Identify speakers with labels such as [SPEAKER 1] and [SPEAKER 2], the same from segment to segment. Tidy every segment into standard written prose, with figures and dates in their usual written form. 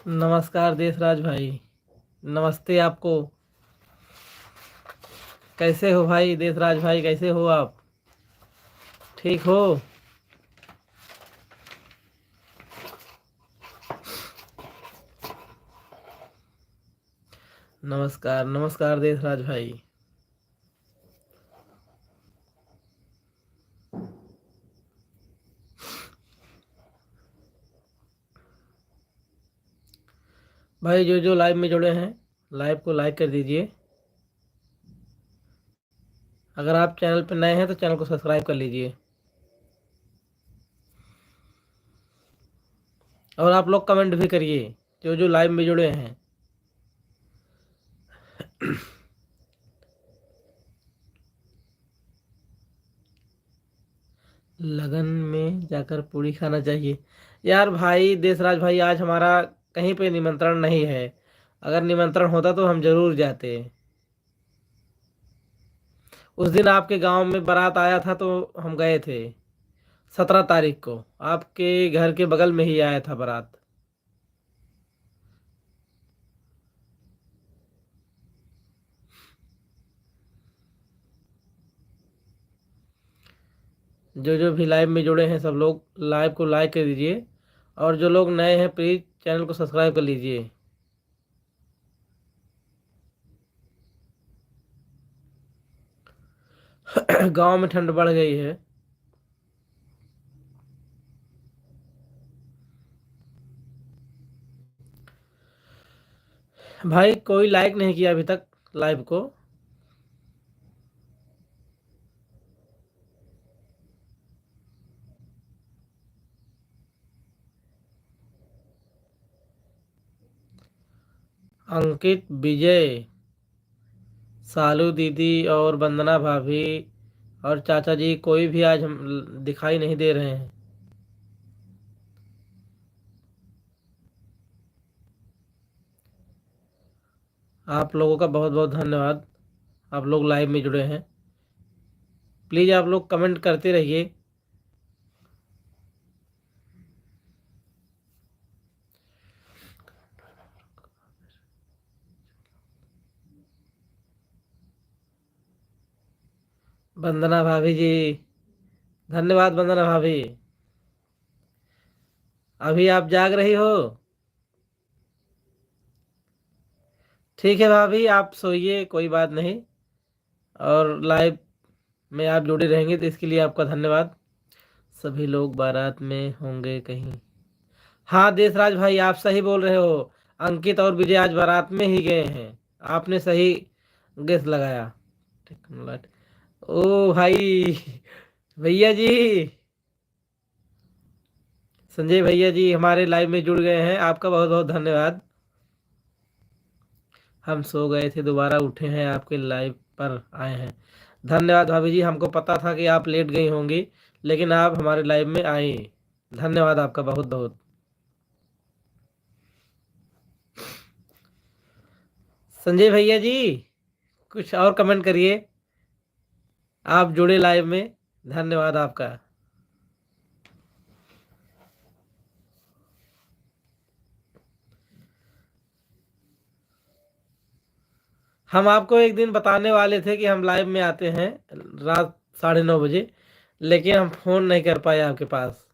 [SPEAKER 1] नमस्कार देशराज भाई। नमस्ते आपको। कैसे हो भाई देशराज भाई, कैसे हो आप? ठीक हो? नमस्कार नमस्कार देशराज भाई। भाई जो जो लाइव में जुड़े हैं, लाइव को लाइक कर दीजिए। अगर आप चैनल पर नए हैं तो चैनल को सब्सक्राइब कर लीजिए। और आप लोग कमेंट भी करिए, जो जो लाइव में जुड़े हैं। लगन में जाकर पूड़ी खाना चाहिए। यार भाई देशराज भाई, आज हमारा कहीं पे निमंत्रण नहीं है। अगर निमंत्रण होता तो हम जरूर जाते। उस दिन आपके गांव में बारात आया था तो हम गए थे। 17 तारीख को आपके घर के बगल में ही आया था बारात। जो जो भी लाइव में जुड़े हैं सब लोग लाइव को लाइक कर दीजिए। और जो लोग नए हैं प्लीज़ चैनल को सब्सक्राइब कर लीजिए। गांव में ठंड बढ़ गई है। भाई कोई लाइक नहीं किया अभी तक लाइव को। अंकित, विजय, सालू दीदी और वंदना भाभी और चाचा जी कोई भी आज हम दिखाई नहीं दे रहे हैं। आप लोगों का बहुत बहुत धन्यवाद। आप लोग लाइव में जुड़े हैं। प्लीज़ आप लोग कमेंट करते रहिए। वंदना भाभी जी, धन्यवाद वंदना भाभी। अभी आप जाग रही हो? ठीक है भाभी, आप सोइए, कोई बात नहीं। और लाइव में आप जुड़े रहेंगे तो इसके लिए आपका धन्यवाद। सभी लोग बारात में होंगे कहीं। हाँ देशराज भाई, आप सही बोल रहे हो। अंकित और विजय आज बारात में ही गए हैं। आपने सही गेस लगाया। ओ भाई, भैया जी, संजय भैया जी हमारे लाइव में जुड़ गए हैं। आपका बहुत बहुत धन्यवाद। हम सो गए थे, दोबारा उठे हैं, आपके लाइव पर आए हैं। धन्यवाद भाभी जी, हमको पता था कि आप लेट गई होंगी, लेकिन आप हमारे लाइव में आई। धन्यवाद आपका बहुत बहुत। संजय भैया जी, कुछ और कमेंट करिए। आप जुड़े लाइव में, धन्यवाद आपका। हम आपको एक दिन बताने वाले थे कि हम लाइव में आते हैं रात 9:30 बजे, लेकिन हम फ़ोन नहीं कर पाए आपके पास।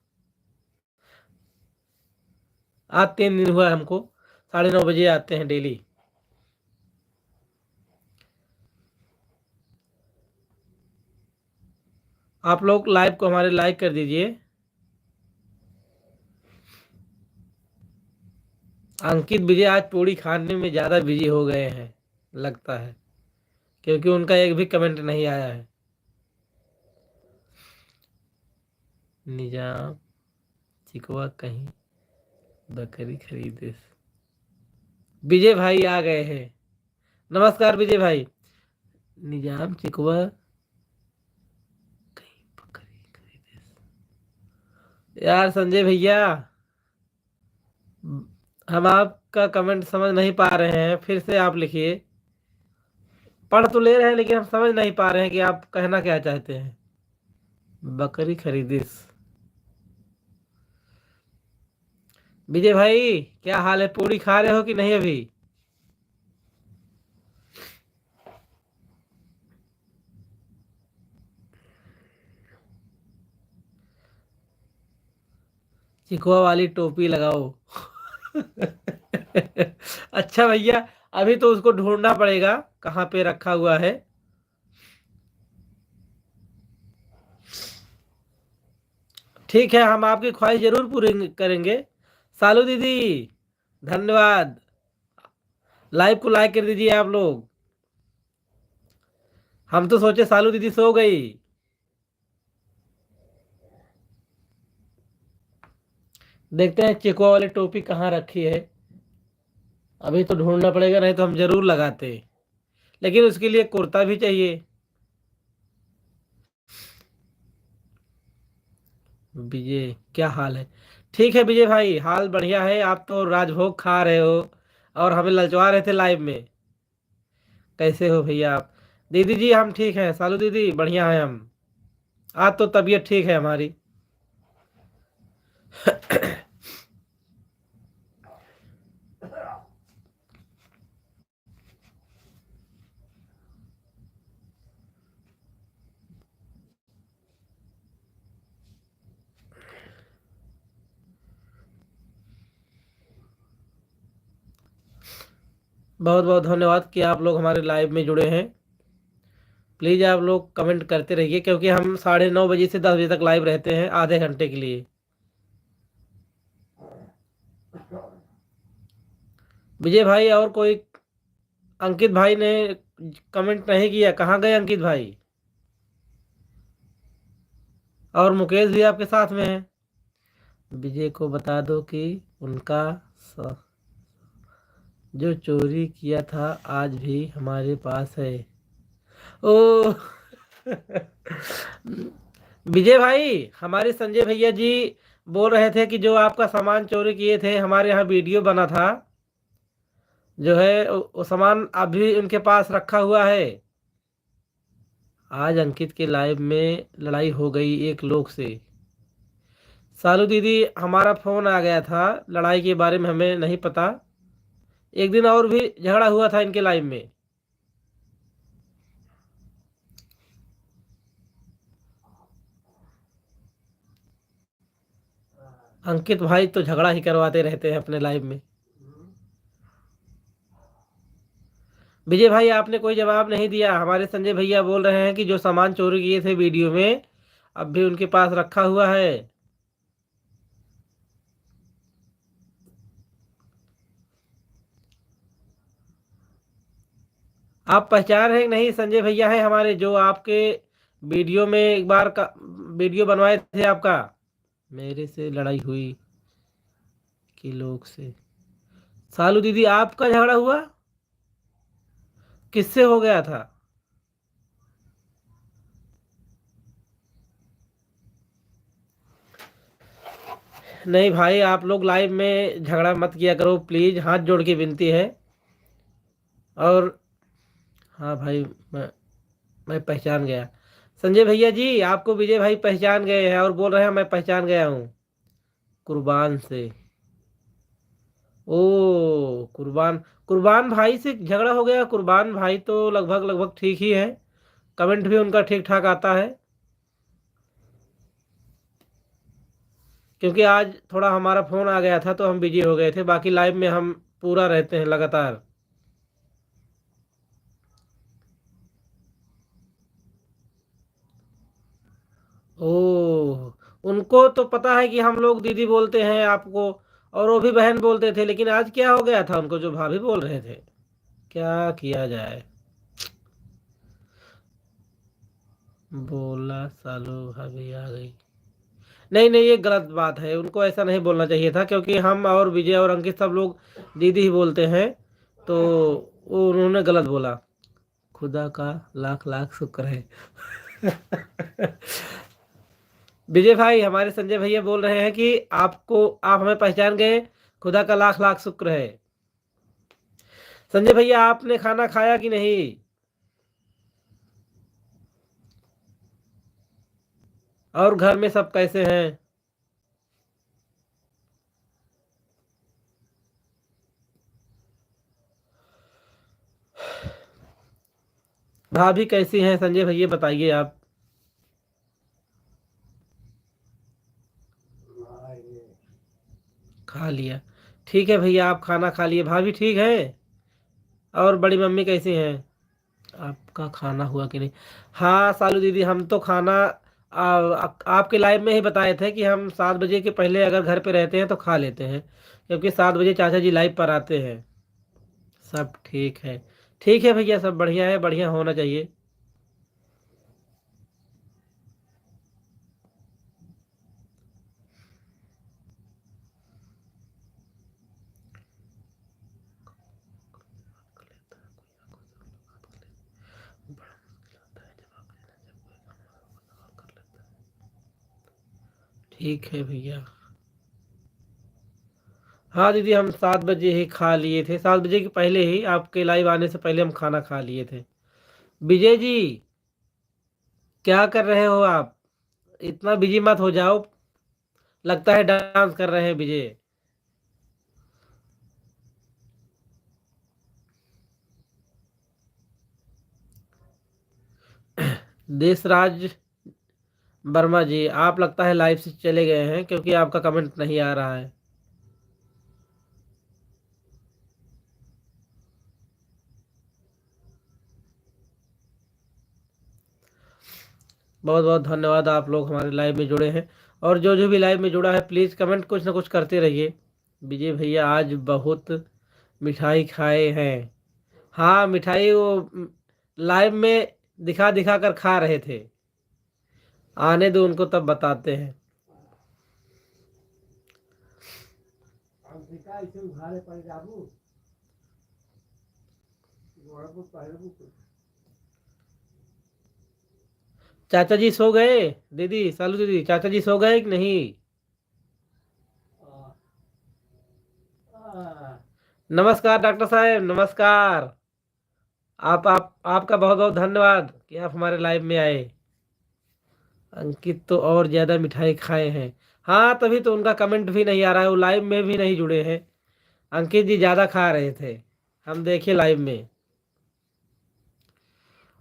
[SPEAKER 1] आज 3 दिन हुआ है हमको। 9:30 बजे आते हैं डेली। आप लोग लाइव को हमारे लाइक कर दीजिए। अंकित विजय आज पूड़ी खाने में ज़्यादा बिजी हो गए हैं लगता है, क्योंकि उनका एक भी कमेंट नहीं आया है। निजाम चिकवा कहीं बकरी खरीदे। विजय भाई आ गए हैं। नमस्कार विजय भाई। निजाम चिकवा कहीं बकरी खरीदे। यार संजय भैया, हम आपका कमेंट समझ नहीं पा रहे हैं, फिर से आप लिखिए। पढ़ तो ले रहे हैं लेकिन हम समझ नहीं पा रहे हैं कि आप कहना क्या चाहते हैं। बकरी खरीदिस। विजय भाई क्या हाल है, पूड़ी खा रहे हो कि नहीं अभी? चिकुआ वाली टोपी लगाओ। अच्छा भैया, अभी तो उसको ढूंढना पड़ेगा कहाँ पे रखा हुआ है। ठीक है, हम आपकी ख्वाहिश जरूर पूरी करेंगे। सालू दीदी, धन्यवाद। लाइव को लाइक कर दीजिए आप लोग। हम तो सोचे सालू दीदी सो गई। देखते हैं चिकुआ वाली टोपी कहाँ रखी है। अभी तो ढूंढना पड़ेगा, नहीं तो हम जरूर लगाते। लेकिन उसके लिए कुर्ता भी चाहिए। विजय क्या हाल है? ठीक है विजय भाई, हाल बढ़िया है। आप तो राजभोग खा रहे हो और हमें ललचवा रहे थे लाइव में। कैसे हो भैया आप? दीदी जी हम ठीक हैं, सालू दीदी बढ़िया हैं हम। आज तो तबीयत ठीक है हमारी। बहुत बहुत धन्यवाद कि आप लोग हमारे लाइव में जुड़े हैं। प्लीज़ आप लोग कमेंट करते रहिए, क्योंकि हम 9:30 बजे से 10 बजे तक लाइव रहते हैं, आधे घंटे के लिए। विजय भाई और कोई? अंकित भाई ने कमेंट नहीं किया, कहाँ गए अंकित भाई? और मुकेश भी आपके साथ में है। विजय को बता दो कि उनका स- जो चोरी किया था आज भी हमारे पास है। ओ। विजय भाई, हमारे संजय भैया जी बोल रहे थे कि जो आपका सामान चोरी किए थे, हमारे यहाँ वीडियो बना था। जो है वो सामान अभी उनके पास रखा हुआ है। आज अंकित के लाइव में लड़ाई हो गई एक लोग से। सालू दीदी, हमारा फोन आ गया था, लड़ाई के बारे में हमें नहीं पता। एक दिन और भी झगड़ा हुआ था इनके लाइव में। अंकित भाई तो झगड़ा ही करवाते रहते हैं अपने लाइव में। विजय भाई आपने कोई जवाब नहीं दिया। हमारे संजय भैया बोल रहे हैं कि जो सामान चोरी किए थे वीडियो में, अब भी उनके पास रखा हुआ है। आप पहचान रहे नहीं? संजय भैया है हमारे, जो आपके वीडियो में एक बार का वीडियो बनवाए थे आपका। मेरे से लड़ाई हुई कि लोग से? सालू दीदी आपका झगड़ा हुआ? किससे हो गया था? नहीं भाई, आप लोग लाइव में झगड़ा मत किया करो प्लीज, हाथ जोड़ के विनती है। और हाँ भाई, मैं पहचान गया। संजय भैया जी, आपको विजय भाई पहचान गए हैं और बोल रहे हैं मैं पहचान गया हूँ। कुर्बान से। ओ, कुर्बान। कुर्बान भाई से झगड़ा हो गया। कुर्बान भाई तो लगभग लगभग ठीक ही है। कमेंट भी उनका ठीक ठाक आता है। क्योंकि आज थोड़ा हमारा फ़ोन आ गया था तो हम बिजी हो गए थे, बाकी लाइव में हम पूरा रहते हैं लगातार। ओह, उनको तो पता है कि हम लोग दीदी बोलते हैं आपको, और वो भी बहन बोलते थे, लेकिन आज क्या हो गया था उनको जो भाभी बोल रहे थे? क्या किया जाए। बोला सालू भाभी आ गई। नहीं नहीं, ये गलत बात है, उनको ऐसा नहीं बोलना चाहिए था, क्योंकि हम और विजय और अंकित सब लोग दीदी ही बोलते हैं। तो वो उन्होंने गलत बोला। खुदा का लाख लाख शुक्र है। विजय भाई, हमारे संजय भैया बोल रहे हैं कि आप हमें पहचान गए। खुदा का लाख लाख शुक्र है। संजय भैया, आपने खाना खाया कि नहीं? और घर में सब कैसे हैं? भाभी कैसी हैं संजय भैया, बताइए आप। खा लिया। ठीक है भैया, आप खाना खा लिए, भाभी ठीक है। और बड़ी मम्मी कैसी हैं। आपका खाना हुआ कि नहीं। हाँ सालू दीदी, हम तो खाना आपके लाइव में ही बताए थे कि हम 7 बजे के पहले अगर घर पे रहते हैं तो खा लेते हैं, क्योंकि 7 बजे चाचा जी लाइव पर आते हैं। सब ठीक है। ठीक है भैया, सब बढ़िया है, बढ़िया होना चाहिए। ठीक है भैया। हाँ दीदी, हम 7 बजे ही खा लिए थे, 7 बजे के पहले ही, आपके लाइव आने से पहले हम खाना खा लिए थे। विजय जी, क्या कर रहे हो आप। इतना बिजी मत हो जाओ। लगता है डांस कर रहे हैं विजय। देशराज वर्मा जी, आप लगता है लाइव से चले गए हैं, क्योंकि आपका कमेंट नहीं आ रहा है। बहुत बहुत धन्यवाद, आप लोग हमारे लाइव में जुड़े हैं। और जो जो भी लाइव में जुड़ा है, प्लीज़ कमेंट कुछ ना कुछ करते रहिए। विजय भैया आज बहुत मिठाई खाए हैं। हाँ मिठाई वो लाइव में दिखा दिखा कर खा रहे थे। आने दो उनको, तब बताते हैं। चाचा जी सो गए। दीदी, सालू दीदी, चाचा जी सो गए कि नहीं। नमस्कार डॉक्टर साहब, नमस्कार। आप आपका बहुत बहुत धन्यवाद कि आप हमारे लाइव में आए। अंकित तो और ज़्यादा मिठाई खाए हैं। हाँ तभी तो उनका कमेंट भी नहीं आ रहा है, वो लाइव में भी नहीं जुड़े हैं। अंकित जी ज़्यादा खा रहे थे, हम देखे लाइव में।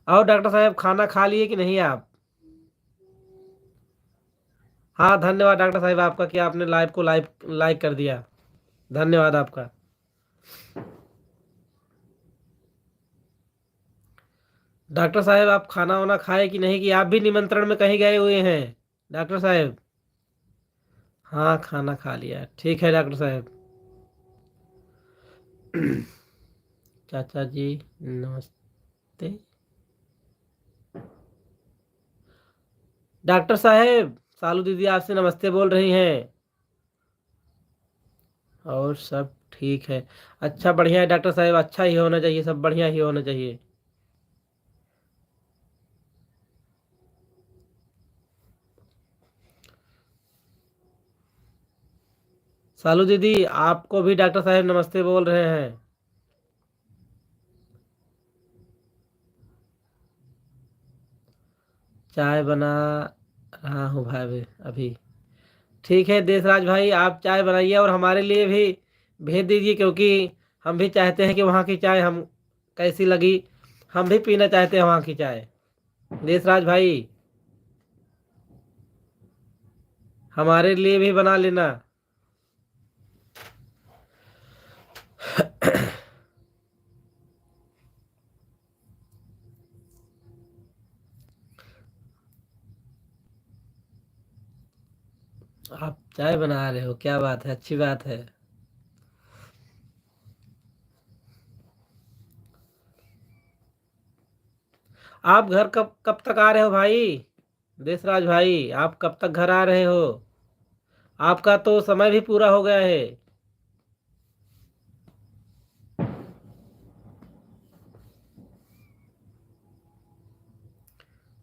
[SPEAKER 1] और डॉक्टर साहब, खाना खा लिए कि नहीं आप। हाँ धन्यवाद डॉक्टर साहब आपका कि आपने लाइव को लाइव लाइक कर दिया। धन्यवाद आपका। डॉक्टर साहब, आप खाना वाना खाए कि नहीं, कि आप भी निमंत्रण में कहीं गए हुए हैं। डॉक्टर साहब। हाँ खाना खा लिया, ठीक है डॉक्टर साहब। चाचा जी नमस्ते। डॉक्टर साहब, सालू दीदी आपसे नमस्ते बोल रही हैं। और सब ठीक है। अच्छा बढ़िया है डॉक्टर साहब, अच्छा ही होना चाहिए, सब बढ़िया ही होना चाहिए। सालू दीदी, आपको भी डॉक्टर साहब नमस्ते बोल रहे हैं। चाय बना रहा हूँ भाई अभी। ठीक है देशराज भाई, आप चाय बनाइए और हमारे लिए भी भेज दीजिए, क्योंकि हम भी चाहते हैं कि वहाँ की चाय हम कैसी लगी, हम भी पीना चाहते हैं वहाँ की चाय। देशराज भाई, हमारे लिए भी बना लेना। आप चाय बना रहे हो, क्या बात है, अच्छी बात है। आप घर कब कब तक आ रहे हो भाई। देशराज भाई, आप कब तक घर आ रहे हो। आपका तो समय भी पूरा हो गया है।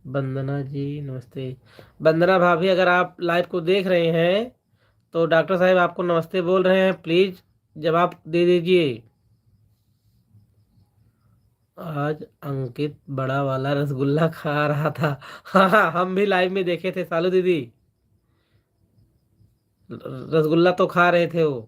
[SPEAKER 1] वंदना जी नमस्ते। वंदना भाभी, अगर आप लाइव को देख रहे हैं तो डॉक्टर साहब आपको नमस्ते बोल रहे हैं, प्लीज जवाब दे दीजिए। आज अंकित बड़ा वाला रसगुल्ला खा रहा था। हाँ हाँ, हम भी लाइव में देखे थे सालू दीदी। रसगुल्ला तो खा रहे थे वो।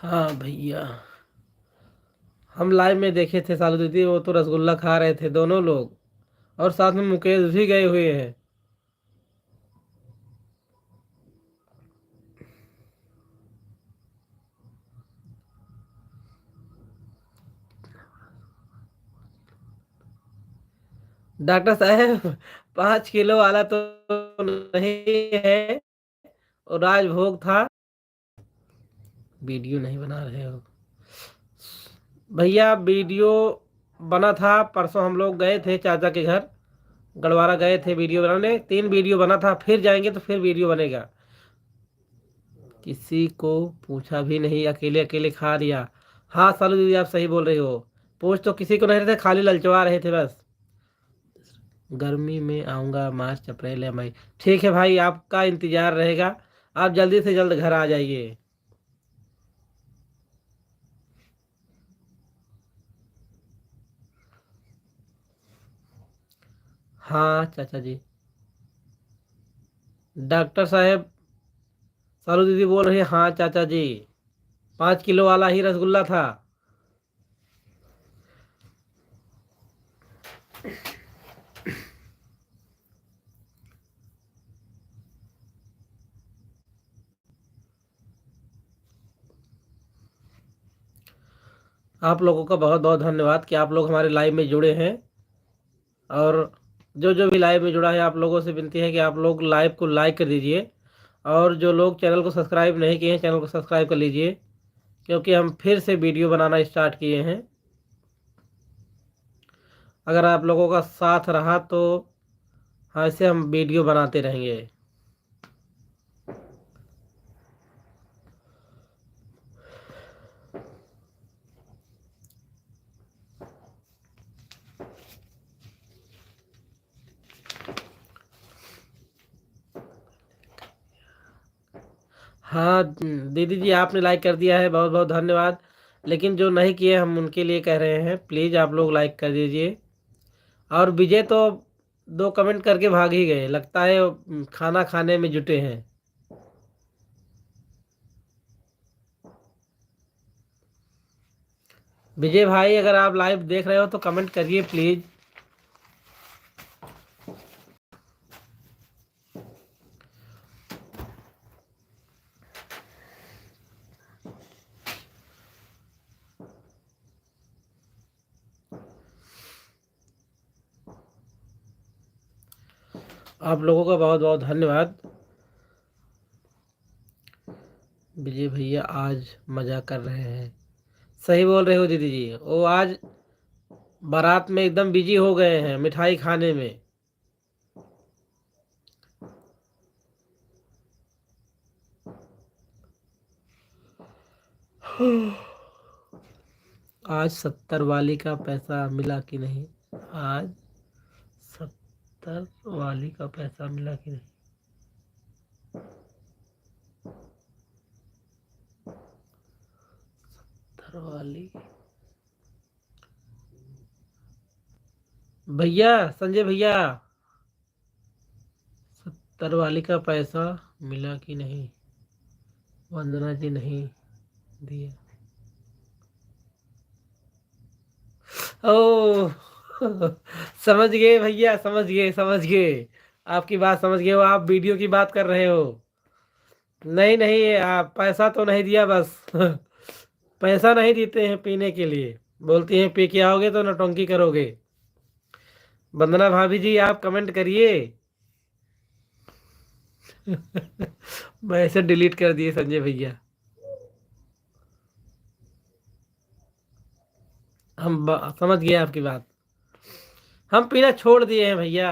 [SPEAKER 1] हाँ भैया, हम लाइव में देखे थे सालू दीदी, वो तो रसगुल्ला खा रहे थे दोनों लोग, और साथ में मुकेश भी गए हुए हैं। डॉक्टर साहब 5 किलो वाला तो नहीं है, और राजभोग था। वीडियो नहीं बना रहे हो भैया? वीडियो बना था, परसों हम लोग गए थे चाचा के घर, गढ़वारा गए थे वीडियो बनाने, 3 वीडियो बना था, फिर जाएंगे तो फिर वीडियो बनेगा। किसी को पूछा भी नहीं, अकेले अकेले खा लिया। हाँ सालू दीदी, आप सही बोल रही हो, पूछ तो किसी को नहीं रहे थे, खाली ललचवा रहे थे बस। गर्मी में आऊँगा, मार्च अप्रैल या मई। ठीक है भाई, आपका इंतज़ार रहेगा, आप जल्दी से जल्द घर आ जाइए। हाँ चाचा जी। डॉक्टर साहब, सालू दीदी बोल रही है, हाँ चाचा जी, 5 किलो वाला ही रसगुल्ला था। आप लोगों का बहुत बहुत धन्यवाद कि आप लोग हमारे लाइव में जुड़े हैं। और जो जो भी लाइव में जुड़ा है, आप लोगों से विनती है कि आप लोग लाइव को लाइक कर दीजिए, और जो लोग चैनल को सब्सक्राइब नहीं किए हैं, चैनल को सब्सक्राइब कर लीजिए, क्योंकि हम फिर से वीडियो बनाना स्टार्ट किए हैं। अगर आप लोगों का साथ रहा तो हाँ, ऐसे हम वीडियो बनाते रहेंगे। हाँ दीदी जी, आपने लाइक कर दिया है, बहुत बहुत धन्यवाद। लेकिन जो नहीं किए, हम उनके लिए कह रहे हैं, प्लीज़ आप लोग लाइक कर दीजिए। और विजय तो 2 कमेंट करके भाग ही गए, लगता है खाना खाने में जुटे हैं। विजय भाई, अगर आप लाइव देख रहे हो तो कमेंट करिए प्लीज़। आप लोगों का बहुत बहुत धन्यवाद। विजय भैया आज मज़ा कर रहे हैं। सही बोल रहे हो दीदी जी, वो आज बारात में एकदम बिजी हो गए हैं मिठाई खाने में। आज 70 वाली का पैसा मिला कि नहीं? आज 70 वाली का पैसा मिला कि नहीं? 70 वाली भैया, संजय भैया, 70 वाली का पैसा मिला कि नहीं? वंदना जी नहीं दिया। ओ समझ गए भैया, समझ गए, समझ गए, आपकी बात समझ गए, वो आप वीडियो की बात कर रहे हो। नहीं नहीं, आप पैसा तो नहीं दिया बस पैसा नहीं देते हैं पीने के लिए, बोलती हैं पी के आओगे तो नौटंकी करोगे। वंदना भाभी जी, आप कमेंट करिए मैं ऐसे डिलीट कर दिए संजय भैया। समझ गए आपकी बात, हम पीना छोड़ दिए हैं भैया।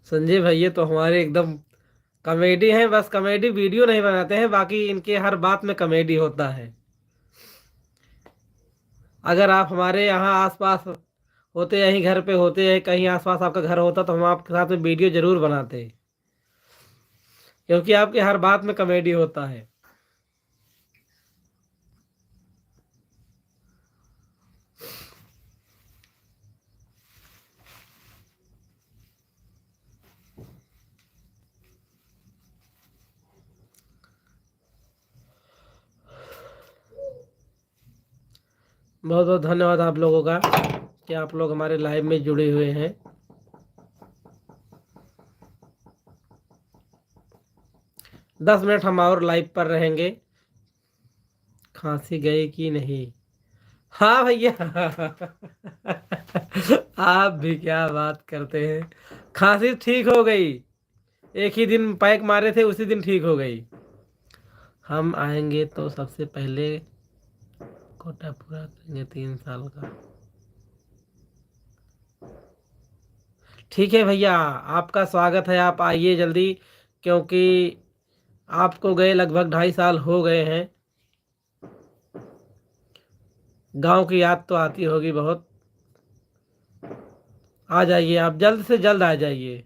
[SPEAKER 1] संजय भैया तो हमारे एकदम कॉमेडी हैं, बस कॉमेडी वीडियो नहीं बनाते हैं, बाकी इनके हर बात में कॉमेडी होता है। अगर आप हमारे यहाँ आसपास होते, यहीं घर पे होते, हैं कहीं आसपास आपका घर होता, तो हम आपके साथ में वीडियो जरूर बनाते, क्योंकि आपके हर बात में कॉमेडी होता है। बहुत बहुत धन्यवाद आप लोगों का कि आप लोग हमारे लाइव में जुड़े हुए हैं। दस मिनट हम और लाइव पर रहेंगे। खांसी गई कि नहीं? हाँ भैया। आप भी क्या बात करते हैं। खांसी ठीक हो गई। एक ही दिन पैक मारे थे, उसी दिन ठीक हो गई। हम आएंगे तो सबसे पहले कोटा पूरा करेंगे 3 साल का। ठीक है भैया, आपका स्वागत है। आप आइए जल्दी, क्योंकि आपको गए लगभग 2.5 साल हो गए हैं। गांव की याद तो आती होगी बहुत। आ जाइए, आप जल्द से जल्द आ जाइए,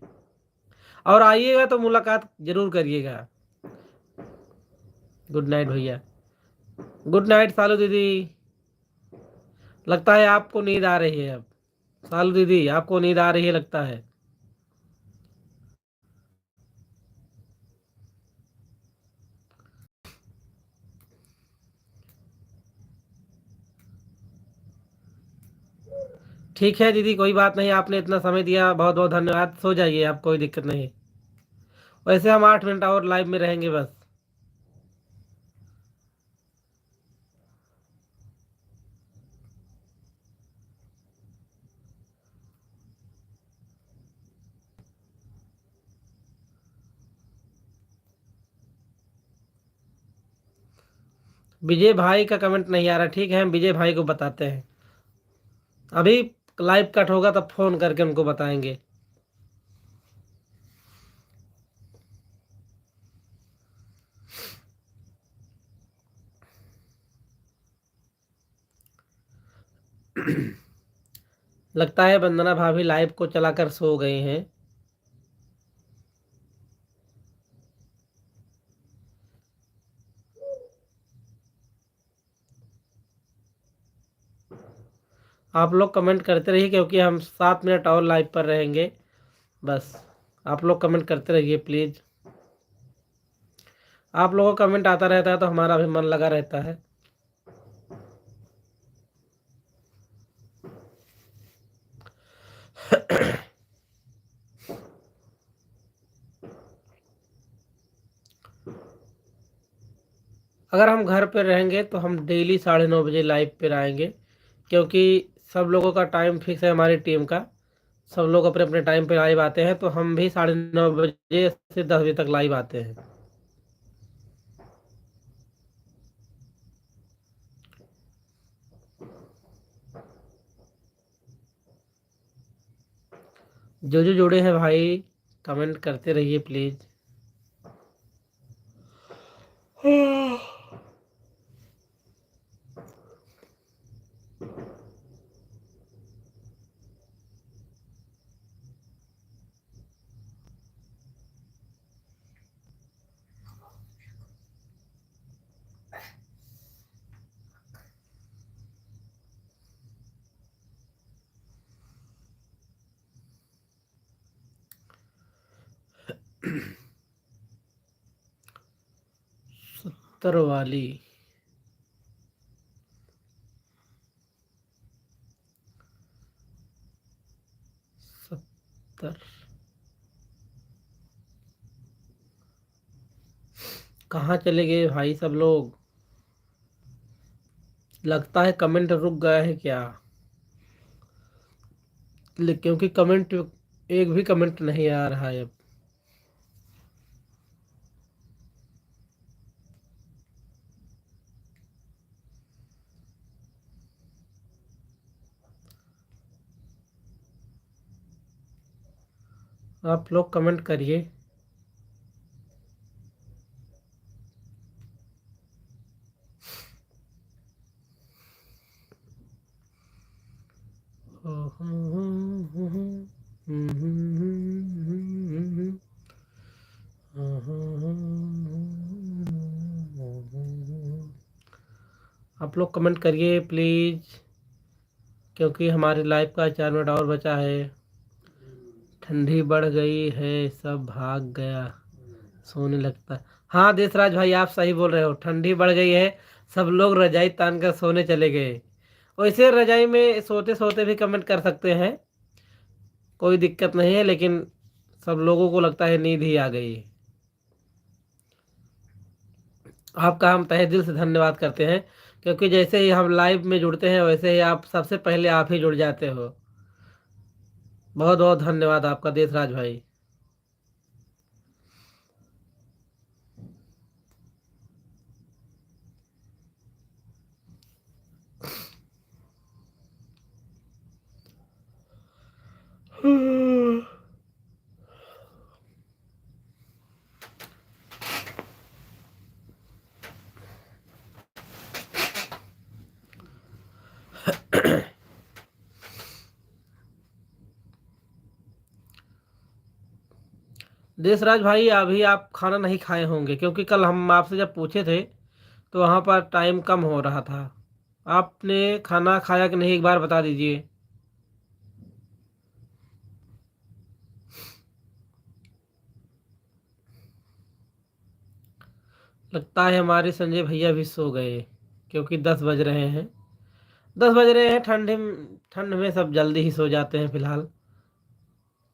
[SPEAKER 1] और आइएगा तो मुलाकात जरूर करिएगा। गुड नाइट भैया। गुड नाइट सालू दीदी। लगता है आपको नींद आ रही है अब। सालू दीदी, आपको नींद आ रही है लगता है। ठीक है दीदी, कोई बात नहीं। आपने इतना समय दिया, बहुत बहुत धन्यवाद। सो जाइए आप, कोई दिक्कत नहीं। वैसे हम 8 मिनट और लाइव में रहेंगे बस। विजय भाई का कमेंट नहीं आ रहा। ठीक है, हम विजय भाई को बताते हैं। अभी लाइव कट होगा तब फोन करके उनको बताएंगे। लगता है वंदना भाभी लाइव को चलाकर सो गए हैं। आप लोग कमेंट करते रहिए, क्योंकि हम 7 मिनट और लाइव पर रहेंगे बस। आप लोग कमेंट करते रहिए प्लीज़। आप लोगों का कमेंट आता रहता है तो हमारा भी मन लगा रहता है। अगर हम घर पे रहेंगे तो हम डेली 9:30 बजे लाइव पे आएंगे, क्योंकि सब लोगों का टाइम फिक्स है हमारी टीम का। सब लोग अपने अपने टाइम पे लाइव आते हैं, तो हम भी 9:30 बजे से 10 बजे तक लाइव आते हैं। जो जो जुड़े हैं भाई, कमेंट करते रहिए प्लीज़। सत्तर वाली। सत्तर। कहाँ चले गए भाई सब लोग? लगता है कमेंट रुक गया है क्या? क्योंकि कमेंट, एक भी कमेंट नहीं आ रहा है अब। आप लोग कमेंट करिए। आप लोग कमेंट करिए प्लीज़, क्योंकि हमारी लाइफ का 4 मिनट और बचा है। ठंडी बढ़ गई है, सब भाग गया, सोने लगता। हाँ देशराज भाई, आप सही बोल रहे हो। ठंडी बढ़ गई है, सब लोग रजाई तान कर सोने चले गए। वैसे रजाई में सोते सोते भी कमेंट कर सकते हैं, कोई दिक्कत नहीं है, लेकिन सब लोगों को लगता है नींद ही आ गई। आपका हम तहे दिल से धन्यवाद करते हैं, क्योंकि जैसे ही हम लाइव में जुड़ते हैं वैसे ही आप सबसे पहले आप ही जुड़ जाते हो। बहुत बहुत धन्यवाद आपका देशराज भाई। देशराज भाई, अभी आप खाना नहीं खाए होंगे, क्योंकि कल हम आपसे जब पूछे थे तो वहाँ पर टाइम कम हो रहा था। आपने खाना खाया कि नहीं, एक बार बता दीजिए। लगता है हमारे संजय भैया भी सो गए, क्योंकि 10 बज रहे हैं। 10 बज रहे हैं, ठंड में सब जल्दी ही सो जाते हैं फिलहाल।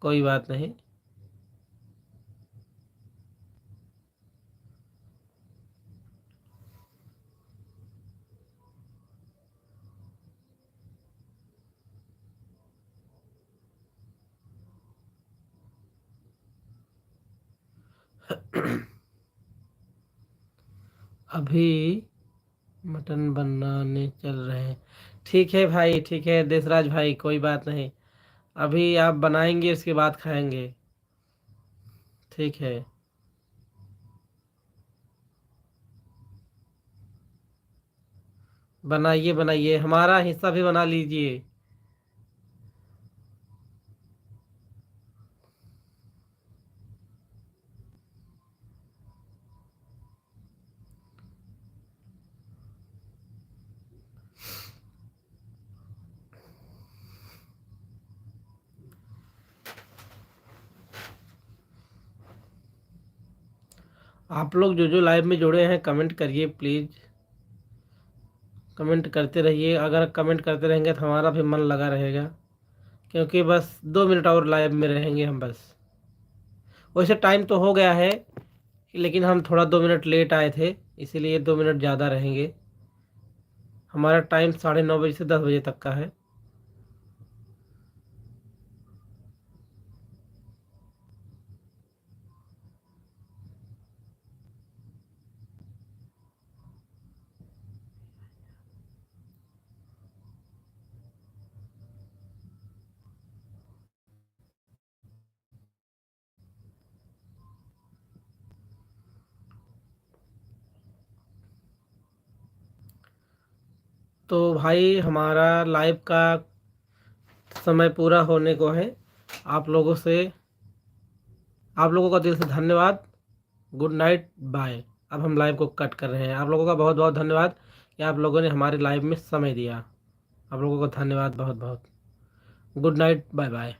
[SPEAKER 1] कोई बात नहीं। अभी मटन बनाने चल रहे हैं। ठीक है भाई, ठीक है देशराज भाई, कोई बात नहीं। अभी आप बनाएंगे उसके बाद खाएंगे। ठीक है। बनाइए बनाइए, हमारा हिस्सा भी बना लीजिए। आप लोग जो जो लाइव में जुड़े हैं कमेंट करिए प्लीज़। कमेंट करते रहिए, अगर कमेंट करते रहेंगे तो हमारा भी मन लगा रहेगा, क्योंकि बस 2 मिनट और लाइव में रहेंगे हम बस। वैसे टाइम तो हो गया है, लेकिन हम थोड़ा 2 मिनट लेट आए थे, इसीलिए 2 मिनट ज़्यादा रहेंगे। हमारा टाइम 9:30 से 10 बजे तक का है। तो भाई हमारा लाइव का समय पूरा होने को है। आप लोगों से आप लोगों का दिल से धन्यवाद। Good night, bye. अब हम लाइव को कट कर रहे हैं। आप लोगों का बहुत बहुत धन्यवाद कि आप लोगों ने हमारे लाइव में समय दिया। आप लोगों का धन्यवाद बहुत बहुत। Good night, bye bye.